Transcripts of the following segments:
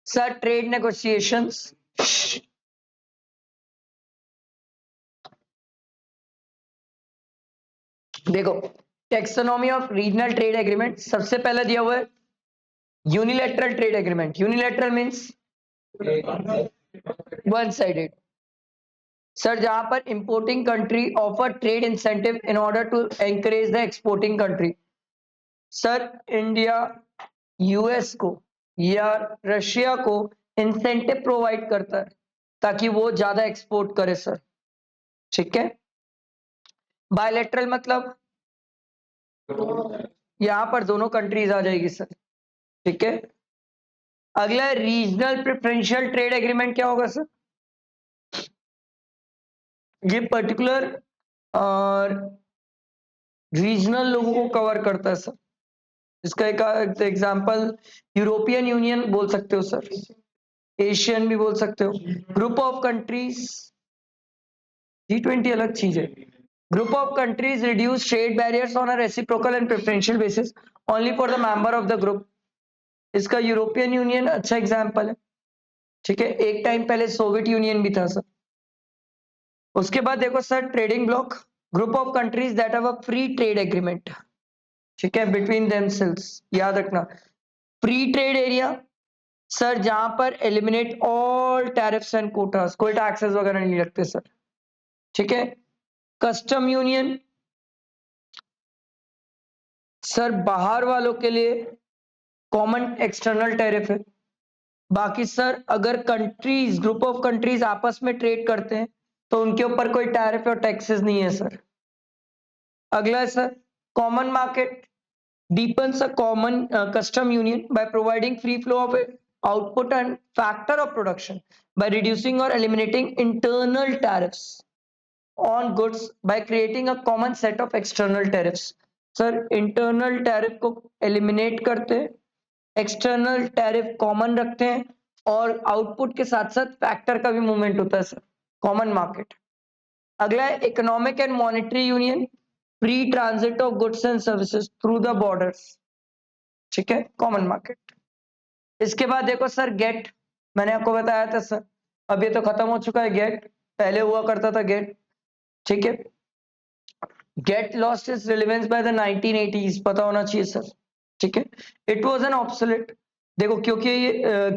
Sir trade negotiations, देखो taxonomy of regional trade agreement सबसे पहले दिया हुआ है unilateral trade agreement. Unilateral means one sided. Sir जहां पर importing country offer trade incentive in order to encourage the exporting country. Sir India US को या रशिया को इंसेंटिव प्रोवाइड करता है ताकि वो ज्यादा एक्सपोर्ट करे सर, ठीक है। बायलैटरल मतलब यहां पर दोनों कंट्रीज आ जाएगी सर, ठीक है। अगला रीजनल प्रेफरेंशियल ट्रेड एग्रीमेंट क्या होगा सर? ये पर्टिकुलर रीजनल लोगों को कवर करता है सर। इसका एक एग्जांपल यूरोपियन यूनियन बोल सकते हो सर, एशियन भी बोल सकते हो। ग्रुप ऑफ कंट्रीज, G20 अलग चीज है। Group of countries reduce trade barriers on a reciprocal and preferential basis only for the member of the group. इसका यूरोपियन यूनियन अच्छा एग्जांपल है, ठीक है। एक टाइम पहले सोवियत यूनियन भी था सर। उसके बाद देखो sir trading block, group of countries that have a free trade agreement, ठीक है, बिटवीन देमसेल्व्स। याद रखना फ्री ट्रेड एरिया सर जहां पर eliminate all tariffs and quotas, कोई टैक्सेस वगैरह नहीं लगते सर, ठीक है। कस्टम यूनियन सर बाहर वालों के लिए कॉमन एक्सटर्नल टैरिफ है। बाकी सर अगर कंट्रीज, ग्रुप ऑफ कंट्रीज आपस में ट्रेड करते हैं तो उनके ऊपर कोई टैरिफ और टैक्सेस नहीं है सर। अगला है sir common market deepens a common custom union by providing free flow of output and factor of production by reducing or eliminating internal tariffs on goods by creating a common set of external tariffs। Sir internal tariff को eliminate करते हैं, external tariff common रखते हैं और output के साथ साथ factor का भी मूवमेंट होता है सर, कॉमन मार्केट। अगला है economic and monetary union, free transit of goods and services through the borders, ठीक है, कॉमन मार्केट। इसके बाद देखो सर गेट, मैंने आपको बताया था सर, अब ये तो खत्म हो चुका है गेट, पहले हुआ करता था गेट, ठीक है। Get lost its relevance by the 1980s, पता होना चाहिए सर, ठीक है। इट वाज एन ऑब्सोलेट, देखो क्योंकि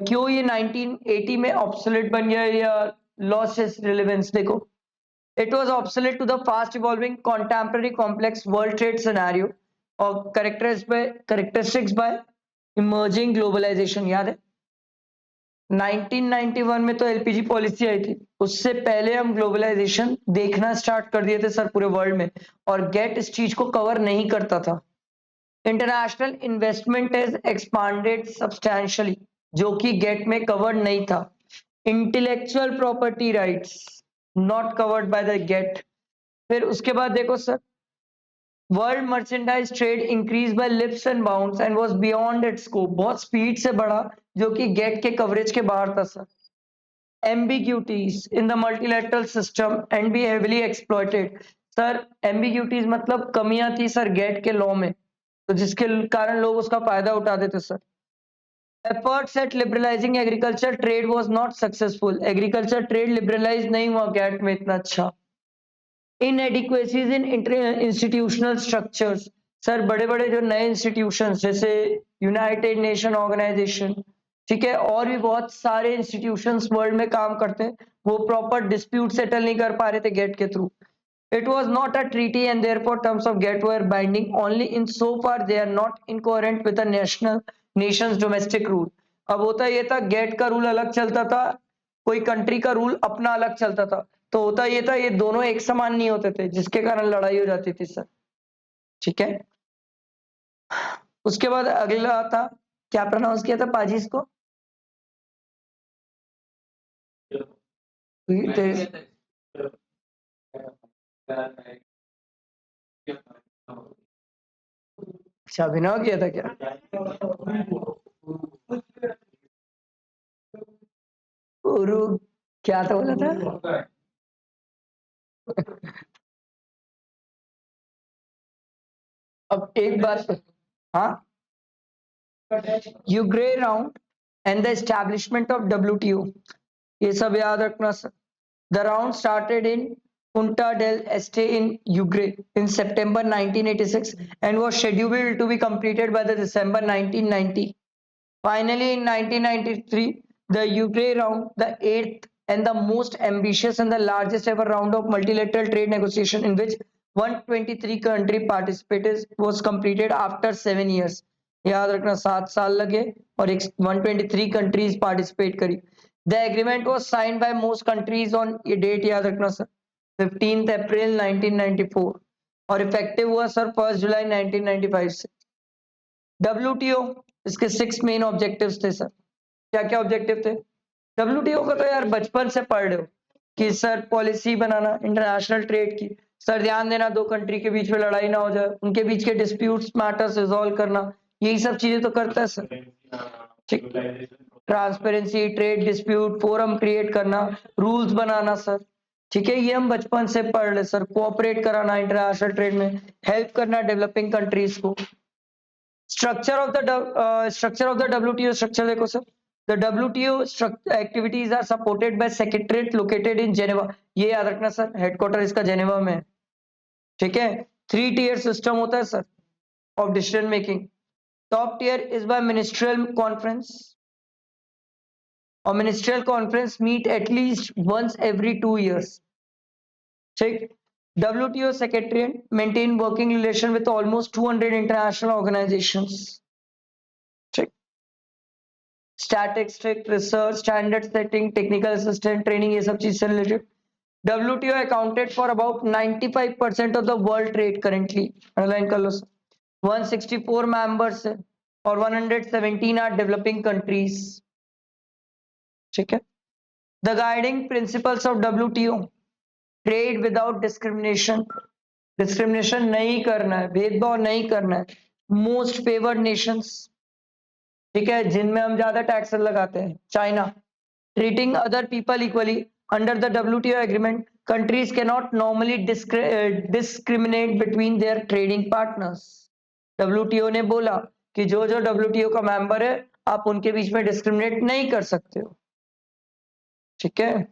क्यों ये 1980 में ऑब्सोलेट बन गया या लॉस्ट इट्स रिलेवेंस, देखो it was obsolete to the fast evolving contemporary complex world trade scenario or characteristics by emerging globalization। याद है 1991 में तो एलपीजी पॉलिसी आई थी, उससे पहले हम ग्लोबलाइजेशन देखना स्टार्ट कर दिए थे सर पूरे वर्ल्ड में, और गेट इस चीज को कवर नहीं करता था। International investment is expanded substantially, जो कि गेट में कवर नहीं था। Intellectual property rights not covered by the GATT. फिर उसके बाद देखो sir world merchandise trade increase by leaps and bounds and was beyond its scope, बहुत स्पीड से बढ़ा जो कि गेट के कवरेज के बाहर था sir. Ambiguities in the multilateral system and be heavily exploited. Sir ambiguities मतलब कमियां थी सर गेट के लॉ में, तो जिसके कारण लोग उसका फायदा उठाते थे sir. Efforts at liberalising agriculture trade was not successful, agriculture trade liberalise नहीं हुआ गेट में इतना अच्छा। Inadequacies in institutional structures, sir बड़े बड़े जो नए इंस्टीट्यूशंस जैसे यूनाइटेड नेशन ऑर्गेनाइजेशन, ठीक है, और भी बहुत सारे इंस्टीट्यूशंस वर्ल्ड में काम करते हैं, वो प्रॉपर डिस्प्यूट सेटल नहीं कर पा रहे थे गेट के through. It was not a treaty and therefore terms of GATT were binding only in so far they are not incoherent with the nation's domestic rule। अब होता ये था गेट का रूल अलग चलता था, कोई कंट्री का रूल अपना अलग चलता था, तो होता ये था ये दोनों एक समान नहीं होते थे जिसके कारण लड़ाई हो जाती थी सर, ठीक है। उसके बाद अगला था, क्या प्रोनाउंस किया था पाजी इसको? अच्छा अभिनव किया था क्या? उरु क्या था बोला था? अब एक बात, हाँ, you grey round and the establishment of WTO. ये सब याद रखना sir. The round started in Punta del Este in Uruguay in September 1986 and was scheduled to be completed by the December 1990. Finally, in 1993, the Uruguay round, the eighth and the most ambitious and the largest ever round of multilateral trade negotiation in which 123 country participated, was completed after 7 years. याद रखना 7 साल लगे और 123 countries participate करी. The agreement was signed by most countries on ये date याद रखना sir 15th April 1994 और effective हुआ सर 1st July 1995 से. WTO इसके 6 मेन ऑब्जेक्टिव्स थे सर. क्या क्या ऑब्जेक्टिव थे? WTO का तो यार बचपन से पढ़ रहे हो कि सर पॉलिसी बनाना इंटरनेशनल ट्रेड की. सर ध्यान देना, दो कंट्री के बीच में लड़ाई ना हो जाए, उनके बीच के डिस्प्यूट्स मैटर्स रिजॉल्व करना, यही सब चीजें तो करता है सर. ठीक. Transparency, trade dispute forum create करना, रूल्स बनाना सर. ठीक है, ये हम बचपन से पढ़ ले सर. कोऑपरेट कराना इंटरनेशनल ट्रेड में, हेल्प करना डेवलपिंग कंट्रीज को. Structure of the WTO structure देखो sir. The WTO activities are supported by secretariat located in Geneva. ये याद रखना सर, हेडक्वार्टर इसका जेनेवा में है. ठीक है. 3 tier system होता है sir of decision making. Top tier is by ministerial conference. और ministerial conference meet at least once every 2 years. ठीक. WTO Secretariat maintain working relation with almost 200 international organizations. Check. Statistics, research, standard setting, technical assistance, training, ये सब चीज से related. WTO accounted for about 95% of the world trade currently. Underline कर लो sir. 164 members है और 117 are developing countries. ठीक है. The guiding principles of WTO. Trade without discrimination. Discrimination नहीं करना है, भेदभाव नहीं करना है. मोस्ट फेवर्ड नेशंस, ठीक है, जिनमें हम ज्यादा टैक्स लगाते हैं, China. Treating other people equally under the WTO agreement. Countries can not normally discriminate between their trading partners. WTO ने बोला कि जो जो WTO का मेंबर है आप उनके बीच में डिस्क्रिमिनेट नहीं कर सकते हो. ठीक है.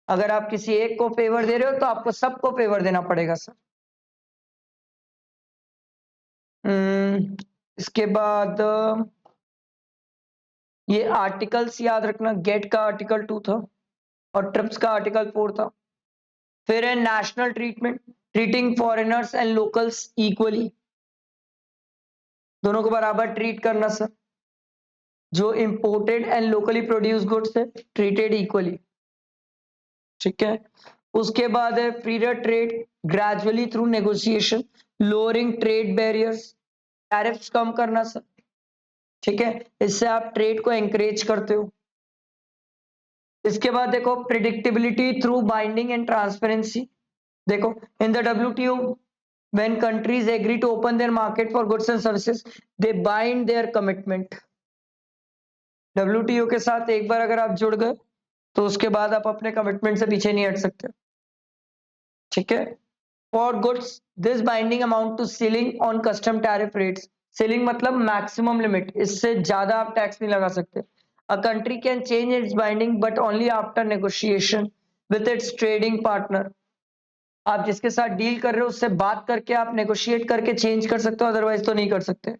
अगर आप किसी एक को फेवर दे रहे हो तो आपको सबको फेवर देना पड़ेगा सर. इसके बाद ये आर्टिकल्स याद रखना. गेट का आर्टिकल 2 था और ट्रिप्स का आर्टिकल 4 था. फिर है national treatment, treating foreigners and locals equally. दोनों को बराबर ट्रीट करना सर. जो imported and locally produce goods है ट्रीटेड इक्वली. ठीक है. उसके बाद है freer trade gradually through negotiation, lowering trade barriers, tariffs कम करना सर. ठीक है, इससे आप ट्रेड को एंकरेज करते हो. इसके बाद देखो predictability through binding and transparency. देखो in the WTO when countries agree to open their market for goods and services they bind their commitment. WTO के साथ एक बार अगर आप जुड़ गए तो उसके बाद आप अपने कमिटमेंट से पीछे नहीं हट सकते. ठीक है. For goods this binding amount to ceiling on custom tariff rates. Ceiling मतलब मैक्सिमम लिमिट, इससे ज्यादा आप टैक्स नहीं लगा सकते. A country can change its binding but only after negotiation with its trading partner. आप जिसके साथ डील कर रहे हो उससे बात करके आप नेगोशिएट करके चेंज कर सकते हो, अदरवाइज तो नहीं कर सकते.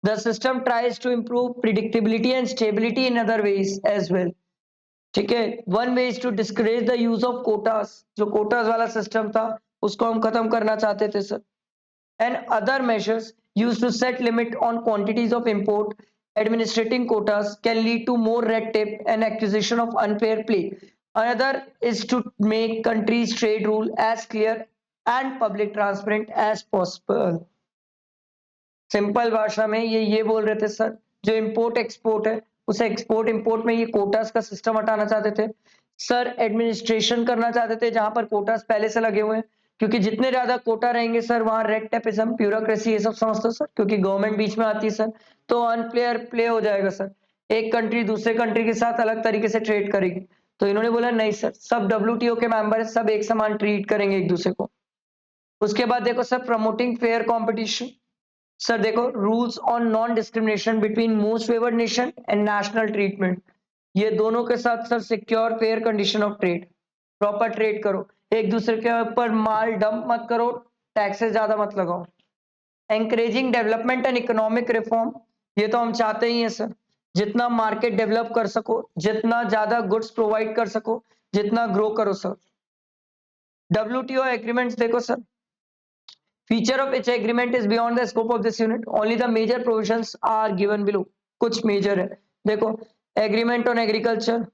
The system tries to improve predictability and stability in other ways as well. ठीक है. One way is to discourage the use of quotas. जो कोटास वाला सिस्टम था उसको हम खत्म करना चाहते थे sir. And other measures use to set limit on quantities of import. Administrating quotas can lead to more red tape and acquisition of unfair play. Another is to make countries trade rule as clear and public transparent as possible. Simple भाषा में ये बोल रहे थे sir, जो import export है उसे export import में ये कोटास का सिस्टम हटाना चाहते थे सर. एडमिनिस्ट्रेशन करना चाहते थे जहां पर कोटास पहले से लगे हुए हैं, क्योंकि जितने ज्यादा कोटा रहेंगे सर वहां रेड टेपिज्म, ब्यूरोक्रेसी ये सब समझते हो सर, क्योंकि गवर्नमेंट बीच में आती है सर तो अनफेयर प्ले हो जाएगा सर. एक कंट्री दूसरे कंट्री के साथ अलग तरीके से ट्रेड करेगी. तो इन्होंने बोला नहीं सर, सब WTO के मेंबर है, सब एक समान ट्रीट करेंगे एक दूसरे को. उसके बाद देखो sir promoting fair competition. Sir देखो, rules on non discrimination between most favoured nation and national treatment, ये दोनों के साथ sir secure fair condition of trade, proper trade करो, एक दूसरे के ऊपर माल डंप मत करो, टैक्सेस ज्यादा मत लगाओ। Encouraging development and economic reform, ये तो हम चाहते ही हैं सर, जितना मार्केट डेवलप कर सको, जितना ज्यादा गुड्स प्रोवाइड कर सको, जितना ग्रो करो सर। WTO एग्रीमेंट्स देखो sir, feature of which agreement is beyond the scope of this unit, only the major provisions are given below। कुछ मेजर है, देखो एग्रीमेंट ऑन एग्रीकल्चर,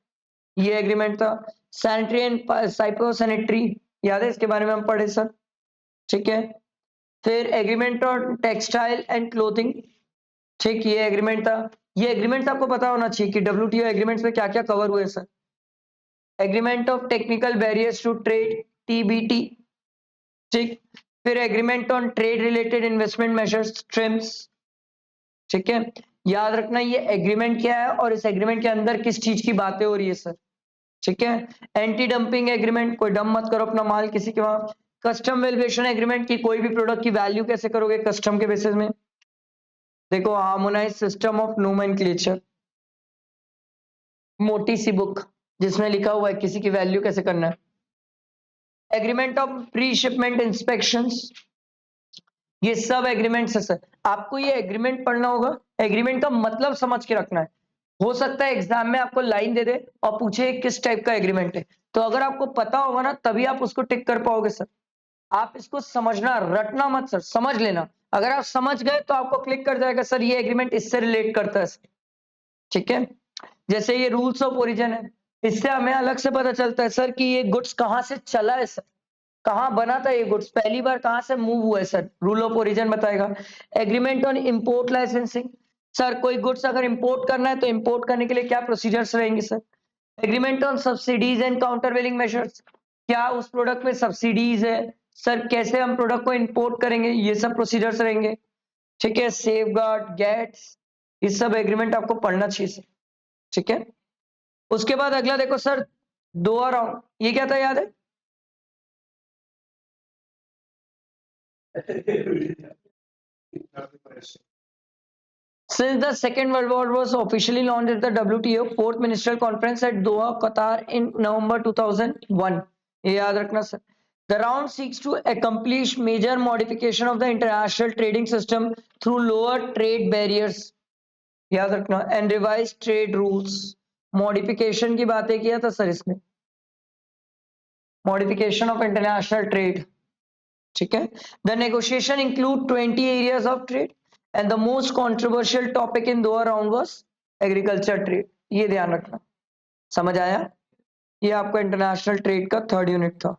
ये एग्रीमेंट था। सैनिटरी एंड साइटोसैनिटरी, याद है, इसके बारे में हम पढ़े सर, ठीक है। फिर agreement on textile and clothing, ठीक, ये एग्रीमेंट था। ये एग्रीमेंट आपको पता होना चाहिए कि WTO एग्रीमेंट्स में क्या क्या कवर हुए sir. Agreement of technical barriers to trade, TBT, ठीक। फिर agreement on trade related investment measures, TRIMs, ठीक है। याद रखना ये एग्रीमेंट क्या है और इस एग्रीमेंट के अंदर किस चीज की बातें हो रही है सर, ठीक है। एंटी डंपिंग एग्रीमेंट, कोई डंप मत करो अपना माल किसी के वहां। कस्टम वेल्युएशन एग्रीमेंट की कोई भी प्रोडक्ट की वैल्यू कैसे करोगे कस्टम के बेसिस में। देखो हार्मोनाइज सिस्टम ऑफ नोमेनक्लेचर, मोटी सी बुक जिसमें लिखा हुआ है किसी की वैल्यू कैसे करना है। Agreement of pre shipment inspections, ये सब एग्रीमेंट्स है सर। आपको ये एग्रीमेंट पढ़ना होगा, एग्रीमेंट का मतलब समझ के रखना है। हो सकता है एग्जाम में आपको लाइन दे दे और पूछे किस टाइप का एग्रीमेंट है, तो अगर आपको पता होगा ना तभी आप उसको टिक कर पाओगे सर। आप इसको समझना, रटना मत सर, समझ लेना। अगर आप समझ गए तो आपको क्लिक कर जाएगा सर ये एग्रीमेंट इससे रिलेट करता है सर, ठीक है। जैसे ये रूल्स ऑफ ओरिजिन है, इससे हमें अलग से पता चलता है सर कि ये गुड्स कहाँ से चला है सर, कहाँ बना था ये गुड्स, पहली बार कहाँ से मूव हुआ है सर, रूल ऑफ ओरिजिन बताएगा। Agreement on import licensing, sir कोई गुड्स अगर इंपोर्ट करना है तो इंपोर्ट करने के लिए क्या प्रोसीजर्स रहेंगे sir. Agreement on subsidies and countervailing measures, क्या उस प्रोडक्ट में सब्सिडीज है सर, कैसे हम प्रोडक्ट को इंपोर्ट करेंगे, ये सब प्रोसीजर्स रहेंगे, ठीक है। सेफ गार्ड, गेट्स, ये सब एग्रीमेंट आपको पढ़ना चाहिए सर, ठीक है। उसके बाद अगला देखो सर, दोहा राउंड, ये क्या था याद है। Since the Second World War was officially launched at the WTO Fourth Ministerial Conference at Doha, Qatar in November 2001, ये याद रखना sir. The round seeks to accomplish major modification of the international trading system through lower trade barriers, याद रखना, and revised trade rules। Modification की बातें किया था sir इसमें, मॉडिफिकेशन ऑफ इंटरनेशनल ट्रेड, ठीक है। The negotiation include 20 areas of trade and the most controversial topic in Doha round was agriculture trade, ये ध्यान रखना। समझ आया, ये आपका इंटरनेशनल ट्रेड का 3rd यूनिट था।